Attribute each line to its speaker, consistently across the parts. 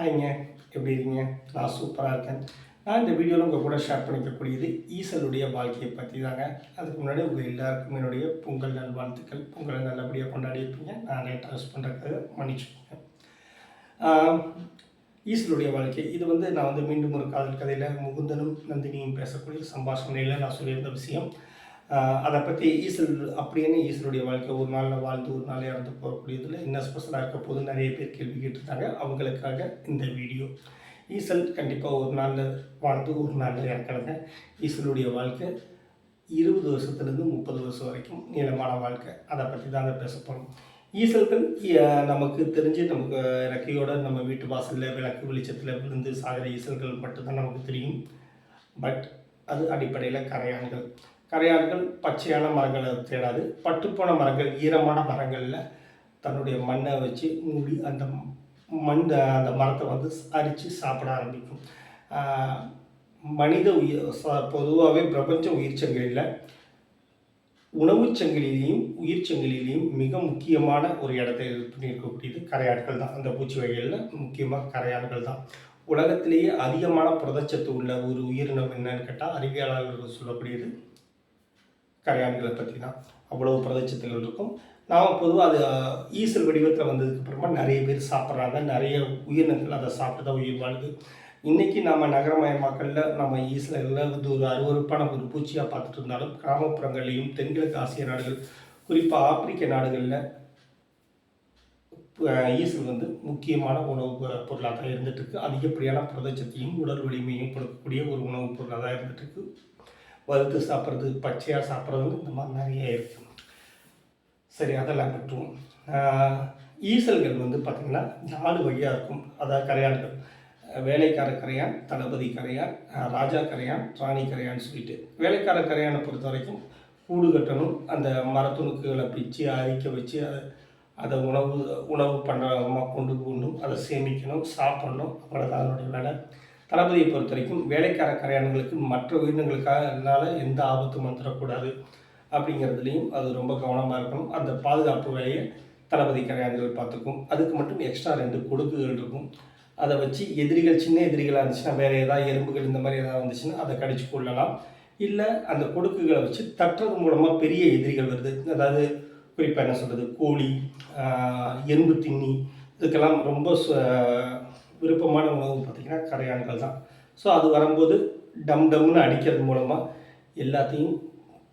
Speaker 1: ஹாய்ங்க, எப்படி இருக்கீங்க? நான் சூப்பராக இருக்கேன். நான் இந்த வீடியோவில் உங்கள் கூட ஷேர் பண்ணிக்கக்கூடியது ஈசலுடைய வாழ்க்கையை பற்றி தாங்க. அதுக்கு முன்னாடி உங்கள் எல்லாருக்கும் என்னுடைய பொங்கல் நல்வாழ்த்துக்கள். பொங்கலை நல்லபடியாக கொண்டாடி இருப்பீங்க. நான் லேட்டாக யூஸ் பண்ணுறதுக்காக மன்னிச்சுக்கோங்க. ஈசலுடைய வாழ்க்கை இது வந்து நான் வந்து மீண்டும் ஒரு காதல் கதையில் முகுந்தனும் நந்தினியும் பேசக்கூடிய சம்பாஷணையில் நான் சொல்லியிருந்த விஷயம். அதை பற்றி ஈசல் அப்படின்னு ஈசலுடைய வாழ்க்கை ஒரு நாளில் வாழ்ந்து ஒரு நாள் இறந்து போகக்கூடியதில் என்ன ஸ்பெஷலாக இருக்க போது நிறைய பேர் கேள்வி கேட்டிருந்தாங்க. அவங்களுக்காக இந்த வீடியோ. ஈசல் கண்டிப்பாக ஒரு நாளில் வாழ்ந்து ஒரு நாளில் இறக்கணுங்க. ஈசலுடைய வாழ்க்கை 20 வருஷத்துலேருந்து 30 வருஷம் வரைக்கும் நீளமான வாழ்க்கை. அதை பற்றி தாங்க பேச போகிறோம். ஈசல்கள் நமக்கு தெரிஞ்சு நமக்கு இறக்கையோடு நம்ம வீட்டு வாசலில் விளக்கு வெளிச்சத்தில் விழுந்து சாகிற ஈசல்கள் மட்டும்தான் நமக்கு தெரியும். பட் அது அடிப்படையில் கரையான்கள் பச்சையான மரங்களை தேடாது. பட்டுப்போன மரங்கள், ஈரமான மரங்களில் தன்னுடைய மண்ணை வச்சு மூடி அந்த அந்த மரத்தை வந்து அரித்து சாப்பிட ஆரம்பிக்கும். மனித பொதுவாகவே பிரபஞ்ச உயிர்ச்சங்கிலியில் உணவுச்சங்கிலையும் உயிர்ச்சங்கிலையும் மிக முக்கியமான ஒரு இடத்தை பண்ணியிருக்கக்கூடியது கரையான்கள் தான். அந்த பூச்சி வகைகளில் முக்கியமாக கரையான்கள் தான். உலகத்திலேயே அதிகமான புரதச்சத்து உள்ள ஒரு உயிரினம் என்னன்னு கேட்டால் அறிவியலாளர்கள் சொல்லக்கூடியது கரையான்களை பற்றி தான். அவ்வளவு புரதச்சத்துகள் இருக்கும். நாம் பொதுவாக அது ஈசல் வடிவத்தில் வந்ததுக்கப்புறமா நிறைய பேர் சாப்பிட்றாங்க. நிறைய உயிரினங்கள் அதை சாப்பிட்டு தான் உயிர் வாழுது. இன்றைக்கி நம்ம நகரமயமாக்கலில் நம்ம ஈசலில் வந்து ஒரு அருவறுப்பான ஒரு பூச்சியாக பார்த்துட்டு இருந்தாலும் கிராமப்புறங்கள்லேயும் தென்கிழக்கு ஆசிய நாடுகள், குறிப்பாக ஆப்பிரிக்க நாடுகளில் ஈசல் வந்து முக்கியமான உணவு பொருளாக தான் இருந்துகிட்ருக்கு. அதிகப்படியான புரதச்சத்தையும் உடல் வலிமையும் கொடுக்கக்கூடிய ஒரு உணவுப் பொருளாக தான் இருந்துகிட்ருக்கு. வறுத்து சாப்பிட்றது, பச்சையாக சாப்பிட்றது, இந்த மாதிரி நிறைய இருக்குது. சரி, அதெல்லாம் விட்டுருவோம். ஈசல்கள் வந்து பார்த்திங்கன்னா 4 வகையாக இருக்கும். அதாவது கரையான்கள்: வேலைக்கார கரையான், தளபதி கரையான், ராஜா கரையான், ராணி கரையான்னு சொல்லிட்டு. வேலைக்கார கரையானை பொறுத்த வரைக்கும் கூடு கட்டணும், அந்த மரத்துணுக்குகளை பிச்சு அரிக்க வச்சு அதை உணவு பண்ணுறமாக கொண்டு போகணும், அதை சேமிக்கணும், சாப்பிட்ணும். அவ்வளோதான் அதனுடைய வேலை. தளபதியை பொறுத்த வரைக்கும் வேலைக்கார கரையான்களுக்கு மற்ற உயிரினங்களுக்காக எந்த ஆபத்தும் வந்துடக்கூடாது அப்படிங்கிறதுலையும் அது ரொம்ப கவனமாக இருக்கணும். அந்த பாதுகாப்பு வேலையை தளபதி கரையான்கள் பார்த்துக்கும். அதுக்கு மட்டும் எக்ஸ்ட்ரா 2 கொடுக்குகள் இருக்கும். அதை வச்சு எதிரிகள், சின்ன எதிரிகளாக இருந்துச்சுன்னா, வேறு ஏதாவது எறும்புகள் இந்த மாதிரி ஏதாவது வந்துச்சுன்னா அதை கடிச்சு கொள்ளலாம். இல்லை அந்த கொடுக்குகளை வச்சு தட்டுறது மூலமாக பெரிய எதிரிகள் வருது, அதாவது குறிப்பாக என்ன சொல்கிறது, கோழி, எறும்பு தின்னி, இதுக்கெல்லாம் ரொம்ப விருப்பமான உணவு பார்த்திங்கன்னா கரையான்கள் தான். ஸோ அது வரும்போது டம்னு அடிக்கிறது மூலமாக எல்லாத்தையும்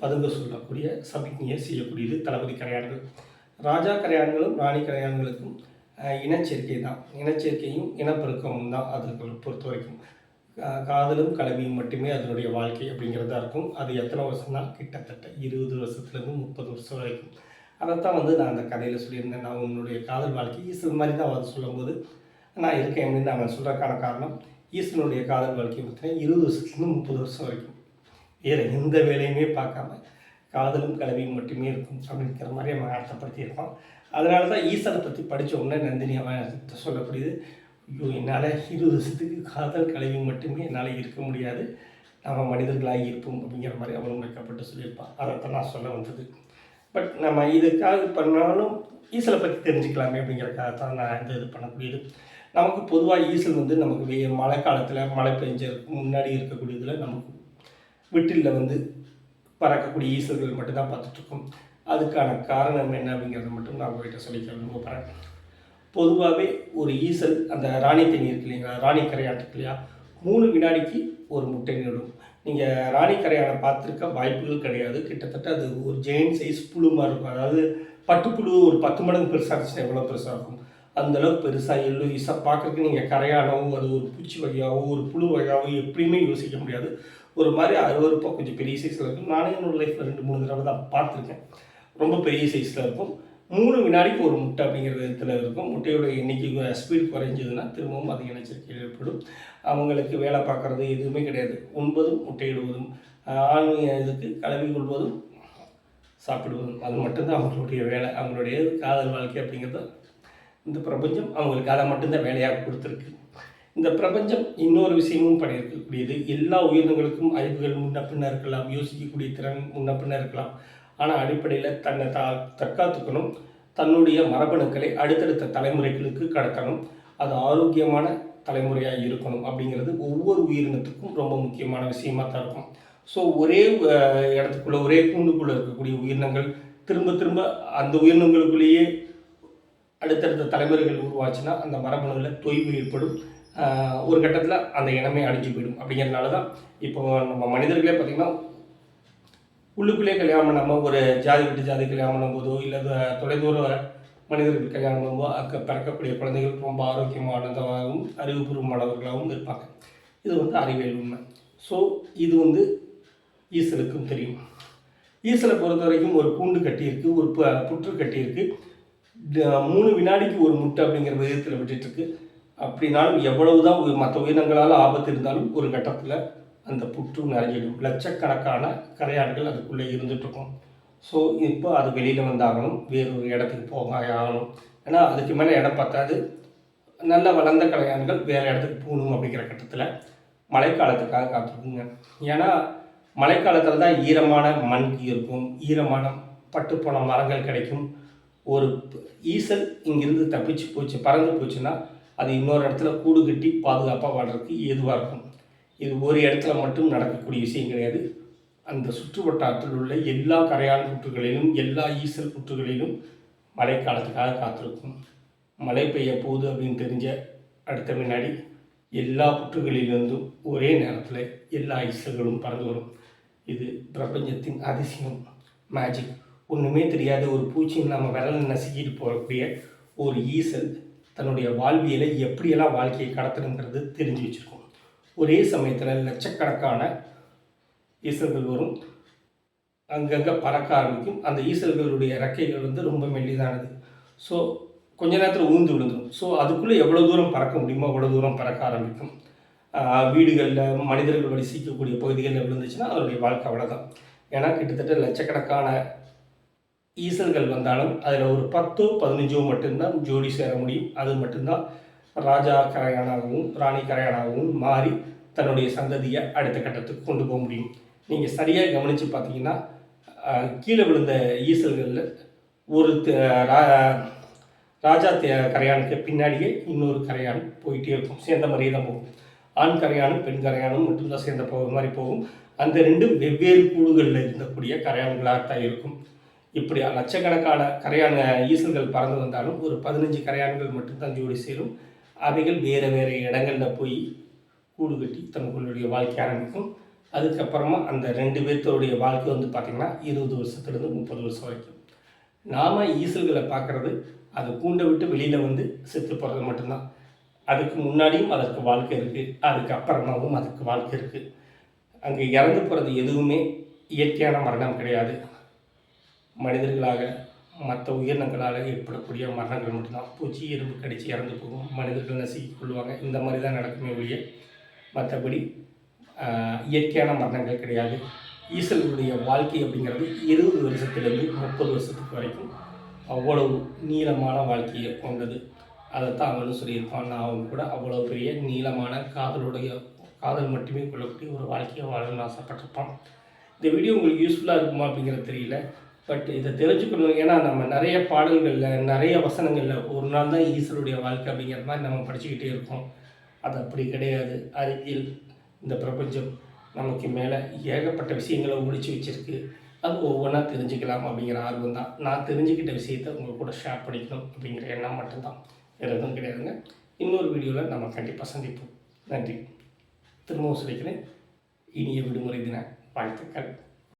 Speaker 1: பதுங்க சொல்லக்கூடிய சமிக்ஞையை செய்யக்கூடியது தளபதி கரையான்கள். ராஜா கரையான்களும் ராணி கரையான்களுக்கும் இனச்சேர்க்கை தான். இனச்சேர்க்கையும் இனப்பெருக்கமும் தான் அதுகளை பொறுத்த வரைக்கும். காதலும் கலவியும் மட்டுமே அதனுடைய வாழ்க்கை அப்படிங்கிறதா இருக்கும். அது எத்தனை வருஷம்னா கிட்டத்தட்ட 20 வருஷத்துலேருந்து 30 வருஷம் வரைக்கும். அதைத்தான் வந்து நான் அந்த கதையில் சொல்லியிருந்தேன். நான் உன்னுடைய காதல் வாழ்க்கை ஈசல் மாதிரி தான் அவர் சொல்லும்போது நான் இருக்கேன் அப்படின்னு அவன் சொல்கிறக்கான காரணம், ஈசனுடைய காதல் வாழ்க்கை பார்த்தீங்கன்னா 20 வருஷத்துலேருந்து 30 வருஷம் வரைக்கும் வேறு எந்த வேலையுமே பார்க்காம காதலும் கலவியும் மட்டுமே இருக்கும் அப்படிங்கிற மாதிரி அவன் அர்த்தப்படுத்தியிருப்பான். அதனால தான் ஈசனை பற்றி படித்த உடனே நந்தினி அவன் சொல்லக்கூடியது, ஐயோ என்னால் 20 வருஷத்துக்கு காதல் கலவி மட்டுமே என்னால் இருக்க முடியாது, நம்ம மனிதர்களாக இருப்போம் அப்படிங்கிற மாதிரி அவளும் வைக்கப்பட்டு சொல்லியிருப்பான். அதைத்தான் நான் சொல்ல வந்தது. பட் நம்ம இதுக்காக பண்ணாலும் ஈசலை பற்றி தெரிஞ்சுக்கலாமே அப்படிங்கிறக்காகத்தான் நான் இது பண்ணக்கூடியது. நமக்கு பொதுவாக ஈசல் வந்து நமக்கு மழை காலத்தில் மழை பெஞ்சதுக்கு முன்னாடி இருக்கக்கூடியதில் நமக்கு வீட்டில் வந்து பறக்கக்கூடிய ஈசல்கள் மட்டும்தான் பார்த்துட்ருக்கோம். அதுக்கான காரணம் என்ன அப்படிங்கிறத மட்டும் நான் உங்கள்கிட்ட சொல்லிக்க விரும்புகிறேன். பொதுவாகவே ஒரு ஈசல், அந்த ராணி தேனி இருக்கு இல்லைங்களா, ராணி கரையான் இருக்கு இல்லையா, 3 வினாடிக்கு ஒரு முட்டை நிடும். நீங்கள் ராணி கரையானை பார்த்துருக்க வாய்ப்புகள் கிடையாது. கிட்டத்தட்ட அது ஒரு ஜெயின் சைஸ் புழு மாதிரி இருக்கும். அதாவது பட்டுப்புழு ஒரு 10 மடங்கு பெருசாக இருந்துச்சுன்னா எவ்வளோ பெருசாக இருக்கும், அந்தளவுக்கு பெருசாக எல்லோ ஈஸாக பார்க்குறதுக்கு நீங்கள் கரையானவோ அது ஒரு பூச்சி வகையாகவோ ஒரு புழு வகையாகவோ எப்படியுமே யோசிக்க முடியாது. ஒரு மாதிரி அருவருப்பாக கொஞ்சம் பெரிய சைஸில் இருக்கும். நானே என்னோடய லைஃப்பில் 2-3 தடவை தான் பார்த்துருக்கேன். ரொம்ப பெரிய சைஸில் இருக்கும். 3 வினாடிக்கு ஒரு முட்டை அப்படிங்கிற விதத்தில் இருக்கும். முட்டையோட எண்ணிக்கை ஸ்பீட் குறைஞ்சதுன்னா திரும்பவும் அது இனச்சேர்க்கை ஏற்படும். அவங்களுக்கு வேலை பார்க்குறது எதுவுமே கிடையாது. உண்பதும் முட்டையிடுவதும், ஆண் இதுக்கு கலவி கொள்வதும் சாப்பிடுவதும், அது மட்டும்தான் அவங்களுடைய வேலை. அவங்களுடைய காதல் வாழ்க்கை அப்படிங்கிறது இந்த பிரபஞ்சம் அவங்களுக்கு அதை மட்டும்தான் வேலையாக கொடுத்துருக்கு. இந்த பிரபஞ்சம் இன்னொரு விஷயமும் பண்ணியிருக்கக்கூடியது. எல்லா உயிரினங்களுக்கும் அறிவுகள் முன்ன பின்ன இருக்கலாம், யோசிக்கக்கூடிய திறன் முன்ன பின்ன இருக்கலாம். ஆனால் அடிப்படையில் தன்னை தற்காத்துக்கணும், தன்னுடைய மரபணுக்களை அடுத்தடுத்த தலைமுறைகளுக்கு கடத்தணும். அது ஆரோக்கியமான தலைமுறையாக இருக்கணும் அப்படிங்கிறது ஒவ்வொரு உயிரினத்துக்கும் ரொம்ப முக்கியமான விஷயமாக தான் இருக்கும். ஸோ ஒரே இடத்துக்குள்ளே ஒரே கூண்டுக்குள்ளே இருக்கக்கூடிய உயிரினங்கள் திரும்ப திரும்ப அந்த உயிரினங்களுக்குள்ளேயே அடுத்தடுத்த தலைமுறைகள் உருவாச்சுன்னா அந்த மரபணுவில் தொய்வு ஏற்படும். ஒரு கட்டத்தில் அந்த இனமே அழிஞ்சு போயிடும். அப்படிங்கிறதுனால தான் இப்போ நம்ம மனிதர்களே பார்த்திங்கன்னா உள்ளுக்குள்ளே கல்யாணம் பண்ணாமல் ஒரு ஜாதி விட்டு ஜாதி கல்யாணம் பண்ணும்போதோ இல்லை தொலைதூர மனிதர்கள் கல்யாணம் பண்ணும்போது அங்கே பிறக்கக்கூடிய குழந்தைகள் ரொம்ப ஆரோக்கியமானதாகவும் அறிவுபூர்வமானவர்களாகவும் இருப்பாங்க. இது அறிவியல் உண்மை. ஸோ இது ஈசலுக்கும் தெரியும். ஈசலை பொறுத்த வரைக்கும் ஒரு கூண்டு கட்டியிருக்கு, ஒரு புற்று கட்டியிருக்கு, 3 வினாடிக்கு ஒரு முட்டை அப்படிங்கிற விதத்தில் விட்டுட்டுருக்கு. அப்படின்னாலும் எவ்வளவு தான் மற்ற உயிரினங்களால் ஆபத்து இருந்தாலும் ஒரு கட்டத்தில் அந்த புற்று நிறைஞ்சிடும். லட்சக்கணக்கான கரையான்கள் அதுக்குள்ளே இருந்துகிட்ருக்கும். ஸோ இப்போ அது வெளியில் வந்தாகணும், வேறொரு இடத்துக்கு போக ஆகணும். ஏன்னா அதுக்கு மேலே இடம் பத்தாது. நல்ல வளர்ந்த கரையான்கள் வேறு இடத்துக்கு போகணும். அப்படிங்கிற கட்டத்தில் மழைக்காலத்துக்காக காத்திருக்குங்க. ஏன்னா மழைக்காலத்தில் தான் ஈரமான மண் இருக்கும், ஈரமான பட்டுப்போன மரங்கள் கிடைக்கும். ஒரு ஈசல் இங்கிருந்து தப்பிச்சு போச்சு, பறந்து போச்சுன்னா அது இன்னொரு இடத்துல கூடு கட்டி பாதுகாப்பாக வாழ்கிறதுக்கு ஏதுவாக இருக்கும். இது ஒரு இடத்துல மட்டும் நடக்கக்கூடிய விஷயம் கிடையாது. அந்த சுற்று வட்டாரத்தில் உள்ள எல்லா கரையான் புற்றுகளிலும் எல்லா ஈசல் புற்றுகளிலும் மழைக்காலத்துக்காக காத்திருக்கும். மழை பெய்ய போகுது அப்படின்னு தெரிஞ்ச அடுத்த வினாடி எல்லா புற்றுகளிலிருந்தும் ஒரே நேரத்தில் எல்லா ஈசல்களும் பறந்து வரும். இது பிரபஞ்சத்தின் அதிசயம், மேஜிக். ஒன்றுமே தெரியாத ஒரு பூச்சியும் நம்ம விரல் நசுக்கிட்டு போகக்கூடிய ஒரு ஈசல் தன்னுடைய வாழ்வியலை எப்படியெல்லாம் வாழ்க்கையை கடத்தணுங்கிறது தெரிஞ்சு வச்சுருக்கோம். ஒரே சமயத்தில் லட்சக்கணக்கான ஈசல்கள் வரும், அங்கங்கே பறக்க ஆரம்பிக்கும். அந்த ஈசல்களுடைய இறக்கைகள் ரொம்ப மெல்லிதானது. ஸோ கொஞ்ச நேரத்தில் ஊந்து விழுந்துடும். ஸோ அதுக்குள்ளே எவ்வளோ தூரம் பறக்க முடியுமோ அவ்வளோ தூரம் பறக்க ஆரம்பிக்கும். வீடுகளில் மனிதர்கள் வசிக்கக்கூடிய பகுதிகளில் விழுந்துச்சுன்னா அதனுடைய வாழ்க்கை அவ்வளோதான். ஏன்னா கிட்டத்தட்ட லட்சக்கணக்கான ஈசல்கள் வந்தாலும் அதில் ஒரு 10 15 மட்டும்தான் ஜோடி சேர முடியும். அது மட்டும்தான் ராஜா கரையானாகவும் ராணி கரையானாகவும் மாறி தன்னுடைய சந்ததியை அடுத்த கட்டத்துக்கு கொண்டு போக முடியும். நீங்கள் சரியாக கவனித்து பார்த்தீங்கன்னா கீழே விழுந்த ஈசல்களில் ஒரு ராஜா கரையானுக்கு பின்னாடியே இன்னொரு கரையான் போயிட்டே இருக்கும், சேர்ந்த மாதிரியே தான் போகும். ஆண் கரையானும் பெண் கரையானும் மட்டும்தான் சேர்ந்த மாதிரி போகும். அந்த ரெண்டும் வெவ்வேறு கூடுகளில் இருக்கக்கூடிய கரையான்களாகத்தான் இருக்கும். இப்படி லட்சக்கணக்கான கரையான ஈசல்கள் பறந்து வந்தாலும் ஒரு 15 கரையான்கள் மட்டும்தான் ஜோடி சேரும். அவைகள் வேறு வேறு இடங்களில் போய் கூடு கட்டி தங்களுடைய வாழ்க்கை ஆரம்பிக்கும். அதுக்கப்புறமா அந்த 2 பேர்த்தோடைய வாழ்க்கை பார்த்திங்கன்னா 20 வருஷத்துலேருந்து 30 வருஷம் வரைக்கும். நாம் ஈசல்களை பார்க்குறது அது கூண்டை விட்டு வெளியில் செத்து போகிறது மட்டும்தான். அதுக்கு முன்னாடியும் அதற்கு வாழ்க்கை இருக்குது, அதுக்கப்புறமாவும் அதுக்கு வாழ்க்கை இருக்குது. அங்கே இறந்து போகிறது எதுவுமே இயற்கையான மரணம் கிடையாது. மனிதர்களாக மற்ற உயிரினங்களால் ஏற்படக்கூடிய மரணங்கள் மட்டும்தான். பூச்சி எறும்பு கடித்து இறந்து போகும், மனிதர்கள் நசுக்கி கொள்வாங்க. இந்த மாதிரி தான் நடக்குமே ஒழிய மற்றபடி இயற்கையான மரணங்கள் கிடையாது. ஈசல்களுடைய வாழ்க்கை அப்படிங்கிறது 20 வருஷத்துலேருந்து 30 வருஷத்துக்கு வரைக்கும் அவ்வளவு நீளமான வாழ்க்கையை கொண்டது. அதைத்தான் அவனும் சொல்லியிருப்பான். நான் அவங்க கூட அவ்வளோ பெரிய நீளமான காதல் மட்டுமே கொள்ளக்கூடிய ஒரு வாழ்க்கையை வாழணும்னு ஆசைப்பட்டிருப்பான். இந்த வீடியோ உங்களுக்கு யூஸ்ஃபுல்லாக இருக்குமா அப்படிங்கிறது தெரியல. பட் இதை தெரிஞ்சுக்கணும். ஏன்னா நம்ம நிறைய பாடல்களில் நிறைய வசனங்களில் ஒரு நாள் தான் ஈசலுடைய வாழ்க்கை அப்படிங்கிற மாதிரி நம்ம படிச்சுக்கிட்டே இருக்கோம். அது அப்படி கிடையாது. அறிவியல், இந்த பிரபஞ்சம் நமக்கு மேலே ஏகப்பட்ட விஷயங்களை ஒழிச்சு வச்சுருக்கு. அது ஒவ்வொன்றா தெரிஞ்சுக்கலாம் அப்படிங்கிற ஆர்வம் தான். நான் தெரிஞ்சுக்கிட்ட விஷயத்தை உங்கள் கூட ஷேர் பண்ணிக்கணும் அப்படிங்கிற எண்ணம் மட்டும்தான், வேறு எதுவும் கிடையாதுங்க. இன்னொரு வீடியோவில் நம்ம கண்டிப்பாக சந்திப்போம். நன்றி. திரும்பவும் சொல்லிக்கிறேன், இனிய விடுமுறை தின வாழ்த்துக்கள்.